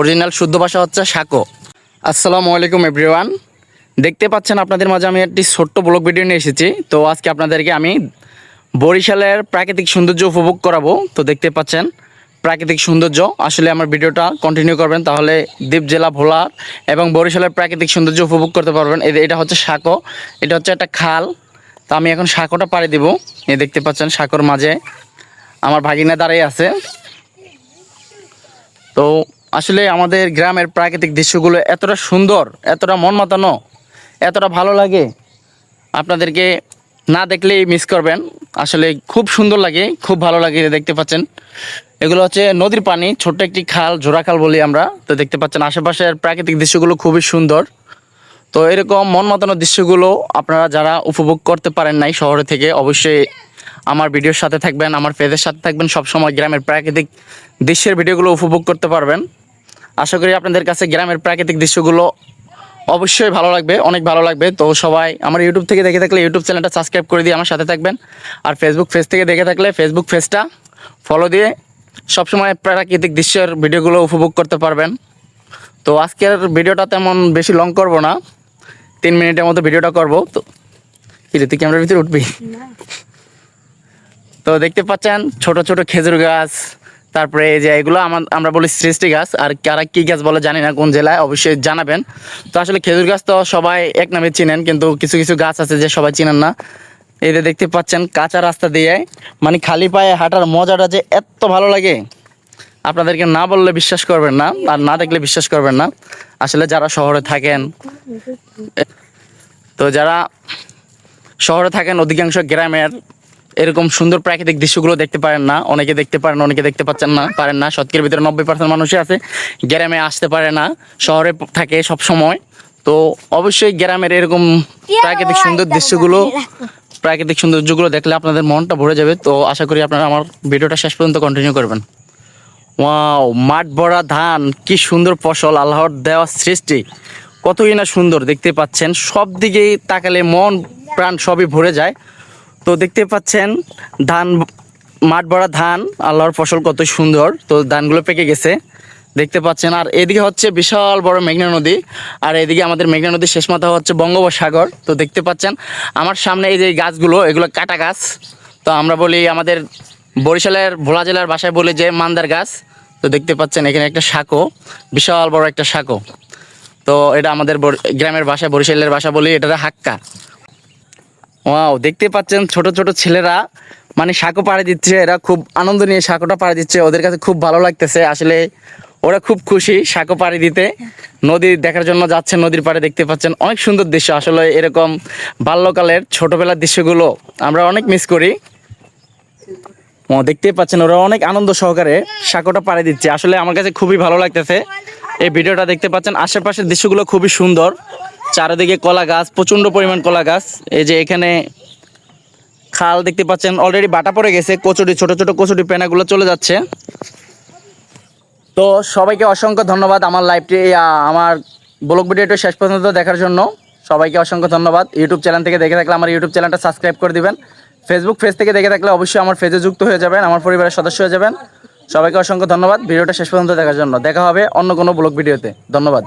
Original শুদ্ধ ভাষা হচ্ছে সাঁকো। আসসালামু আলাইকুম এভরিওয়ান, দেখতে পাচ্ছেন আপনাদের মাঝে আমি একটি ছোট্ট ব্লগ ভিডিও নিয়ে এসেছি। তো আজকে আপনাদেরকে আমি বরিশালের প্রাকৃতিক সৌন্দর্য উপভোগ করাবো। তো দেখতে পাচ্ছেন প্রাকৃতিক সৌন্দর্য, আসলে আমার ভিডিওটা কন্টিনিউ করবেন, তাহলে দ্বীপ জেলা ভোলা এবং বরিশালের প্রাকৃতিক সৌন্দর্য উপভোগ করতে পারবেন। এটা হচ্ছে সাঁকো, এটা হচ্ছে একটা খাল। তো আমি এখন সাঁকোটা পাড়ি দিব। এই দেখতে পাচ্ছেন সাঁকোর মাঝে আমার ভাগিনা দাঁড়িয়ে আছে। তো আসলে আমাদের গ্রামের প্রাকৃতিক দৃশ্যগুলো এতটা সুন্দর, এতটা মন মাতানো, এতটা ভালো লাগে, আপনাদেরকে না দেখলেই মিস করবেন। আসলে খুব সুন্দর লাগে, খুব ভালো লাগে। দেখতে পাচ্ছেন এগুলো হচ্ছে নদীর পানি, ছোট্ট একটি খাল, জোড়া খাল বলি আমরা। তো দেখতে পাচ্ছেন আশেপাশের প্রাকৃতিক দৃশ্যগুলো খুবই সুন্দর। তো এরকম মন মাতানো দৃশ্যগুলো আপনারা যারা উপভোগ করতে পারেন নাই শহরে থেকে, অবশ্যই আমার ভিডিওর সাথে থাকবেন, আমার পেজের সাথে থাকবেন। সবসময় গ্রামের প্রাকৃতিক দৃশ্যের ভিডিওগুলো উপভোগ করতে পারবেন। আশা করি আপনাদের কাছে গ্রামের প্রাকৃতিক দৃশ্যগুলো অবশ্যই ভালো লাগবে, অনেক ভালো লাগবে। তো সবাই আমার ইউটিউব থেকে দেখে থাকলে ইউটিউব চ্যানেলটা সাবস্ক্রাইব করে দিয়ে আমার সাথে থাকবেন, আর ফেসবুক পেজ থেকে দেখে থাকলে ফেসবুক পেজটা ফলো দিয়ে সবসময় প্রাকৃতিক দৃশ্যের ভিডিওগুলো উপভোগ করতে পারবেন। তো আজকের ভিডিওটা তেমন বেশি লং করব না, 3 মিনিটের মতো ভিডিওটা করব। তো কিরে তুই ক্যামেরার ভিতরে উঠবি? তো দেখতে পাচ্ছেন ছোট ছোট খেজুর গাছ, তারপরে এই যে এগুলো আমরা বলি সৃষ্টি গাছ, আর কারা কী গাছ বলে জানি না, কোন জেলায় অবশ্যই জানাবেন। তো আসলে খেজুর গাছ তো সবাই এক নামে চিনেন, কিন্তু কিছু কিছু গাছ আছে যে সবাই চিনেন না। এই যে দেখতে পাচ্ছেন কাঁচা রাস্তা দিয়ে, মানে খালি পায়ে হাঁটার মজাটা যে এত ভালো লাগে, আপনাদেরকে না বললে বিশ্বাস করবেন না, আর না দেখলে বিশ্বাস করবেন না। আসলে যারা শহরে থাকেন, তো যারা শহরে থাকেন অধিকাংশ গ্রামের এরকম সুন্দর প্রাকৃতিক দৃশ্যগুলো দেখতে পারেন না। অনেকে দেখতে পারেন, অনেকে দেখতে পারেন না। শতকের ভিতরে 90% মানুষই আছে গ্রামে আসতে পারে না, শহরে থাকে সব সময়। তো অবশ্যই গ্রামের এরকম প্রাকৃতিক সুন্দর দৃশ্যগুলো, প্রাকৃতিক সৌন্দর্যগুলো দেখলে আপনাদের মনটা ভরে যাবে। তো আশা করি আপনারা আমার ভিডিওটা শেষ পর্যন্ত কন্টিনিউ করবেন। ওয়াও, মাঠ ভরা ধান, কি সুন্দর ফসল, আল্লাহর দেওয়া সৃষ্টি, কতই না সুন্দর। দেখতে পাচ্ছেন সব দিকেই তাকালে মন প্রাণ সবই ভরে যায়। তো দেখতে পাচ্ছেন ধান, মাঠ ভরা ধান, আল্লাহর ফসল কত সুন্দর। তো ধানগুলো পেকে গেছে দেখতে পাচ্ছেন। আর এদিকে হচ্ছে বিশাল বড় মেঘনা নদী, আর এদিকে আমাদের মেঘনা নদীর শেষ মাথা হচ্ছে বঙ্গোপসাগর। তো দেখতে পাচ্ছেন আমার সামনে এই যে গাছগুলো, এগুলো কাটা গাছ। তো আমরা বলি, আমাদের বরিশালের ভোলা জেলার ভাষায় বলি যে মান্দার গাছ। তো দেখতে পাচ্ছেন এখানে একটা সাঁকো, বিশাল বড় একটা সাঁকো। তো এটা আমাদের গ্রামের ভাষায়, বরিশালের ভাষা বলি এটাতে হাক্কা। ওয়াও, দেখতে পাচ্ছেন ছোট ছোট ছেলেরা মানে সাঁকো পাড়ে দিচ্ছে, এরা খুব আনন্দ নিয়ে সাঁকোটা পাড়ে দিচ্ছে, ওদের কাছে খুব ভালো লাগতেছে। আসলে ওরা খুব খুশি সাঁকো পাড়ি দিতে, নদী দেখার জন্য যাচ্ছে নদীর পাড়ে। দেখতে পাচ্ছেন অনেক সুন্দর দৃশ্য। আসলে এরকম বাল্যকালের ছোটবেলার দৃশ্যগুলো আমরা অনেক মিস করি। ও দেখতে পাচ্ছেন ওরা অনেক আনন্দ সহকারে সাঁকোটা পাড়ে দিচ্ছে। আসলে আমার কাছে খুবই ভালো লাগতেছে এই ভিডিওটা। দেখতে পাচ্ছেন আশেপাশের দৃশ্যগুলো খুবই সুন্দর, চারিদিকে কলা গাছ, প্রচণ্ড পরিমাণ কলা গাছ। এই যে এখানে খাল দেখতে পাচ্ছেন অলরেডি বাটা পড়ে গেছে, কচুরি, ছোট ছোট কচুরি পেনাগুলো চলে যাচ্ছে। তো সবাইকে অসংখ্য ধন্যবাদ আমার লাইভটি, আমার ব্লগ ভিডিওটা শেষ পর্যন্ত দেখার জন্য। সবাইকে অসংখ্য ধন্যবাদ। ইউটিউব চ্যানেল থেকে দেখে থাকলে আমার ইউটিউব চ্যানেলটা সাবস্ক্রাইব করে দিবেন। ফেসবুক পেজ থেকে দেখে থাকলে অবশ্যই আমার পেজে যুক্ত হয়ে যাবেন, আমার পরিবারের সদস্য হয়ে যাবেন। সবাইকে অসংখ্য ধন্যবাদ ভিডিওটা শেষ পর্যন্ত দেখার জন্য। দেখা হবে অন্য কোনো ব্লগ ভিডিওতে। ধন্যবাদ।